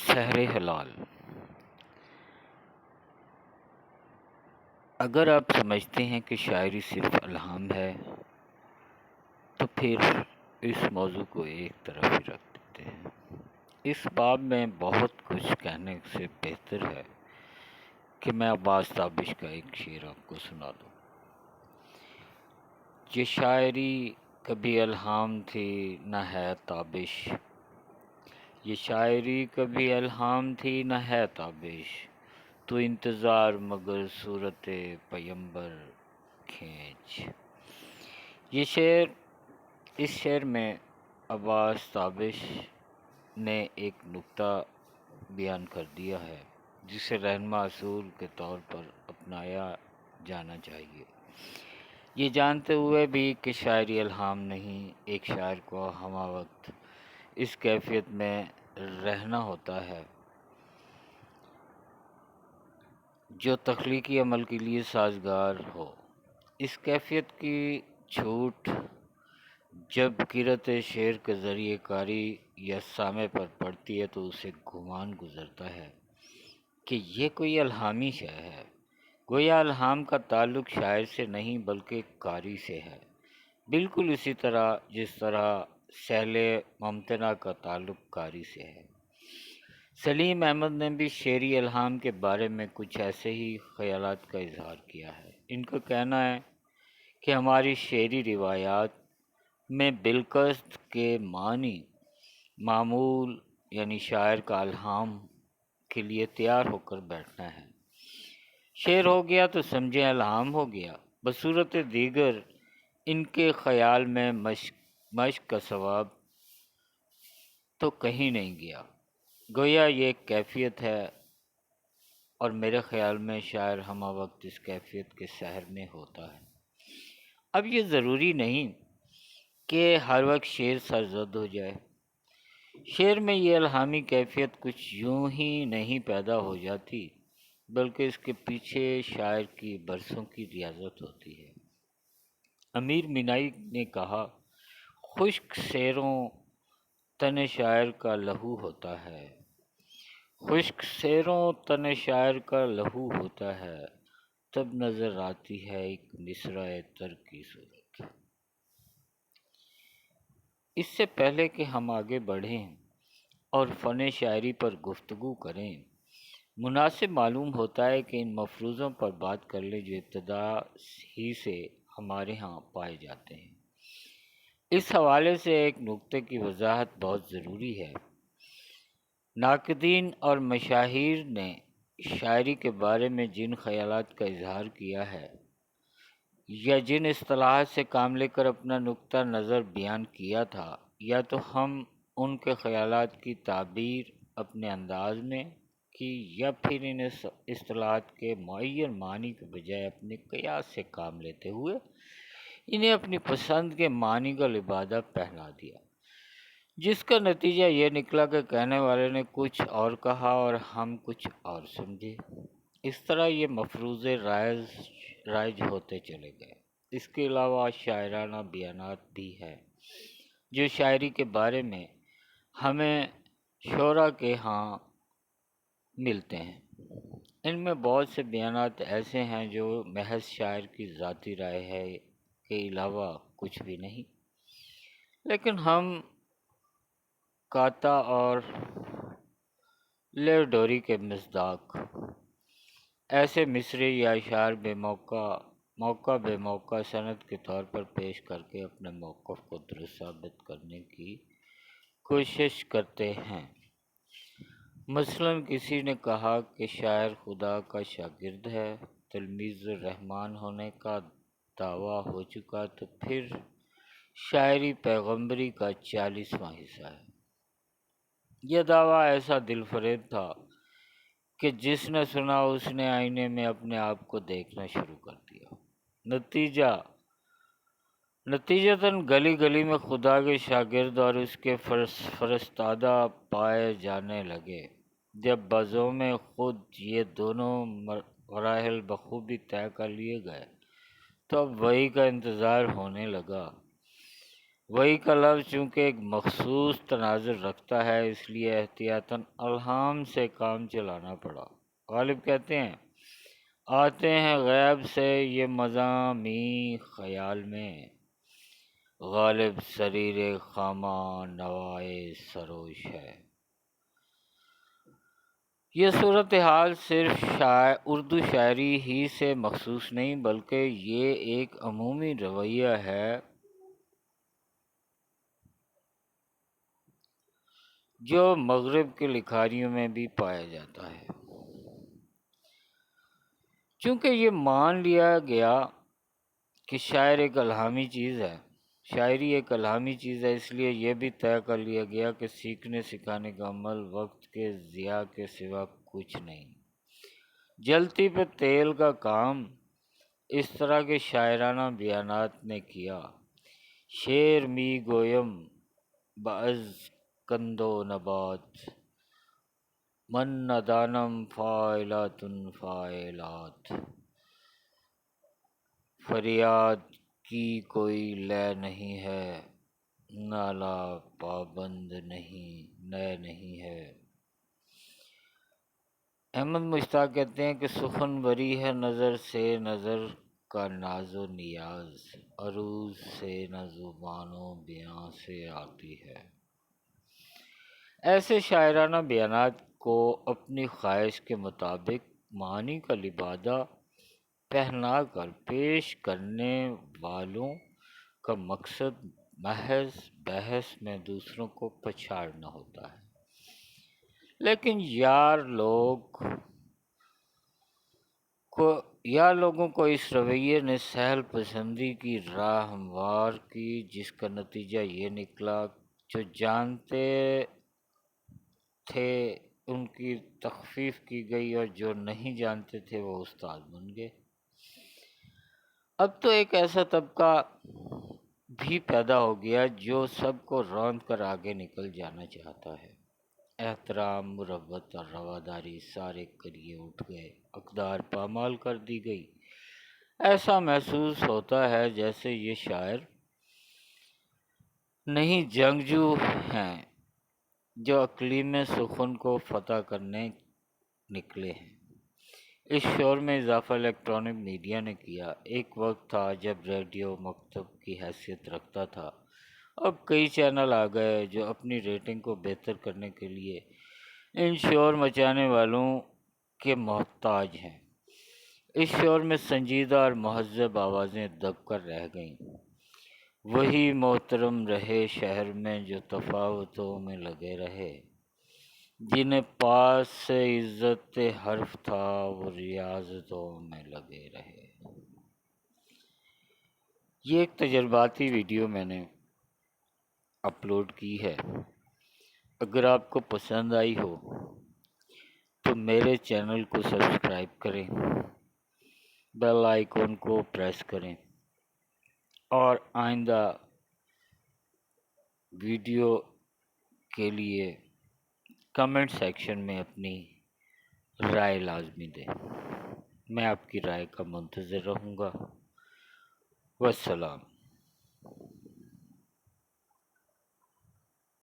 شہر حلال۔ اگر آپ سمجھتے ہیں کہ شاعری صرف الہام ہے تو پھر اس موضوع کو ایک طرف ہی رکھ دیتے ہیں۔ اس باب میں بہت کچھ کہنے سے بہتر ہے کہ میں عباس تابش کا ایک شعر آپ کو سنا دوں۔ یہ شاعری کبھی الہام تھی نہ ہے تابش، یہ شاعری کبھی الہام تھی نہ ہے تابش، تو انتظار مگر صورت پیمبر کھینچ۔ اس شعر میں عباس تابش نے ایک نکتہ بیان کر دیا ہے جسے رہنما اصول کے طور پر اپنایا جانا چاہیے، یہ جانتے ہوئے بھی کہ شاعری الہام نہیں، ایک شاعر کو ہمہ وقت اس کیفیت میں رہنا ہوتا ہے جو تخلیقی عمل کے لیے سازگار ہو۔ اس کیفیت کی چھوٹ جب قرۃ شعر کے ذریعے قاری یا سامع پر پڑتی ہے تو اسے گمان گزرتا ہے کہ یہ کوئی الہامی شے ہے، گویا الہام کا تعلق شاعر سے نہیں بلکہ قاری سے ہے، بالکل اسی طرح جس طرح سیل ممتنع کا تعلق قاری سے ہے۔ سلیم احمد نے بھی شعری الہام کے بارے میں کچھ ایسے ہی خیالات کا اظہار کیا ہے۔ ان کا کہنا ہے کہ ہماری شعری روایات میں بالقصد کے معنی معمول یعنی شاعر کا الہام کے لیے تیار ہو کر بیٹھنا ہے۔ شعر ہو گیا تو سمجھیں الہام ہو گیا، بصورت دیگر ان کے خیال میں مشق کا ثواب تو کہیں نہیں گیا، گویا یہ ایک کیفیت ہے، اور میرے خیال میں شاعر ہمہ وقت اس کیفیت کے سحر میں ہوتا ہے۔ اب یہ ضروری نہیں کہ ہر وقت شعر سرزد ہو جائے، شعر میں یہ الہامی کیفیت کچھ یوں ہی نہیں پیدا ہو جاتی بلکہ اس کے پیچھے شاعر کی برسوں کی ریاضت ہوتی ہے۔ امیر مینائی نے کہا، خشک سیروں تن شاعر کا لہو ہوتا ہے، خشک سیروں تن شاعر کا لہو ہوتا ہے، تب نظر آتی ہے ایک مصرع تر کی صورت۔ اس سے پہلے کہ ہم آگے بڑھیں اور فن شاعری پر گفتگو کریں، مناسب معلوم ہوتا ہے کہ ان مفروضوں پر بات کر لیں جو ابتدا ہی سے ہمارے ہاں پائے جاتے ہیں۔ اس حوالے سے ایک نکتے کی وضاحت بہت ضروری ہے۔ ناقدین اور مشاہیر نے شاعری کے بارے میں جن خیالات کا اظہار کیا ہے یا جن اصطلاحات سے کام لے کر اپنا نقطہ نظر بیان کیا تھا، یا تو ہم ان کے خیالات کی تعبیر اپنے انداز میں کی یا پھر ان اصطلاحات کے معین معنی کے بجائے اپنے قیاس سے کام لیتے ہوئے انہیں اپنی پسند کے معنی کا لبادہ پہنا دیا، جس کا نتیجہ یہ نکلا کہ کہنے والے نے کچھ اور کہا اور ہم کچھ اور سمجھے۔ اس طرح یہ مفروضے رائج ہوتے چلے گئے۔ اس کے علاوہ شاعرانہ بیانات بھی ہیں جو شاعری کے بارے میں ہمیں شعراء کے ہاں ملتے ہیں۔ ان میں بہت سے بیانات ایسے ہیں جو محض شاعر کی ذاتی رائے ہے کے علاوہ کچھ بھی نہیں، لیکن ہم کاتا اور لیوڈوری کے مصداق ایسے مصرعے یا اشعار موقع بے موقع سند کے طور پر پیش کر کے اپنے موقف کو درست ثابت کرنے کی کوشش کرتے ہیں۔ مثلاً کسی نے کہا کہ شاعر خدا کا شاگرد ہے، تلمیذ الرحمن ہونے کا دعویٰ ہو چکا تو پھر شاعری پیغمبری کا 40واں حصہ ہے۔ یہ دعویٰ ایسا دل فریب تھا کہ جس نے سنا اس نے آئینے میں اپنے آپ کو دیکھنا شروع کر دیا۔ نتیجتاً گلی گلی میں خدا کے شاگرد اور اس کے فرستادہ پائے جانے لگے۔ جب بزوم خود یہ دونوں مراحل بخوبی طے کر لیے گئے تو اب وحی کا انتظار ہونے لگا۔ وہی کا لفظ چونکہ ایک مخصوص تناظر رکھتا ہے، اس لیے احتیاطاً الہام سے کام چلانا پڑا۔ غالب کہتے ہیں آتے ہیں غیب سے یہ مضامیں خیال میں، غالب سریر خامہ نوائے سروش ہے۔ یہ صورتحال صرف اردو شاعری ہی سے مخصوص نہیں بلکہ یہ ایک عمومی رویہ ہے جو مغرب کے لکھاریوں میں بھی پایا جاتا ہے۔ چونکہ یہ مان لیا گیا کہ شاعری ایک الہامی چیز ہے، اس لیے یہ بھی طے کر لیا گیا کہ سیکھنے سکھانے کا عمل وقت کے ضیاع کے سوا کچھ نہیں، جلتی پہ تیل کا کام۔ اس طرح کے شاعرانہ بیانات نے کیا۔ شعر می گویم بعض کند و نبات، من ندانم فاعلات فاعلات، فریاد کی کوئی لے نہیں ہے، نالہ پابند نہیں نئے نہیں ہے۔ احمد مشتاق کہتے ہیں کہ سخن بری ہے نظر سے نظر کا ناز و نیاز، عروض سے نہ زبان و بیاں سے آتی ہے۔ ایسے شاعرانہ بیانات کو اپنی خواہش کے مطابق معنی کا لبادہ پہنا کر پیش کرنے والوں کا مقصد محض بحث میں دوسروں کو پچھاڑنا ہوتا ہے، لیکن لوگوں کو اس رویے نے سہل پسندی کی راہ ہموار کی، جس کا نتیجہ یہ نکلا جو جانتے تھے ان کی تخفیف کی گئی اور جو نہیں جانتے تھے وہ استاد بن گئے۔ اب تو ایک ایسا طبقہ بھی پیدا ہو گیا جو سب کو روند کر آگے نکل جانا چاہتا ہے۔ احترام، مروت اور رواداری سارے کریے اٹھ گئے، اقدار پامال کر دی گئی۔ ایسا محسوس ہوتا ہے جیسے یہ شاعر نہیں جنگجو ہیں جو اقلیم سخن کو فتح کرنے نکلے ہیں۔ اس شور میں اضافہ الیکٹرانک میڈیا نے کیا۔ ایک وقت تھا جب ریڈیو مکتب کی حیثیت رکھتا تھا، اب کئی چینل آ گئے جو اپنی ریٹنگ کو بہتر کرنے کے لیے ان شور مچانے والوں کے محتاج ہیں۔ اس شور میں سنجیدہ اور مہذب آوازیں دب کر رہ گئیں۔ وہی محترم رہے شہر میں جو تفاوتوں میں لگے رہے، جنہیں پاس سے عزت حرف تھا وہ ریاضتوں میں لگے رہے۔ یہ ایک تجرباتی ویڈیو میں نے اپلوڈ کی ہے۔ اگر آپ کو پسند آئی ہو تو میرے چینل کو سبسکرائب کریں، بیل آئیکن کو پریس کریں اور آئندہ ویڈیو کے لیے کمنٹ سیکشن میں اپنی رائے لازمی دیں۔ میں آپ کی رائے کا منتظر رہوں گا۔ والسلام۔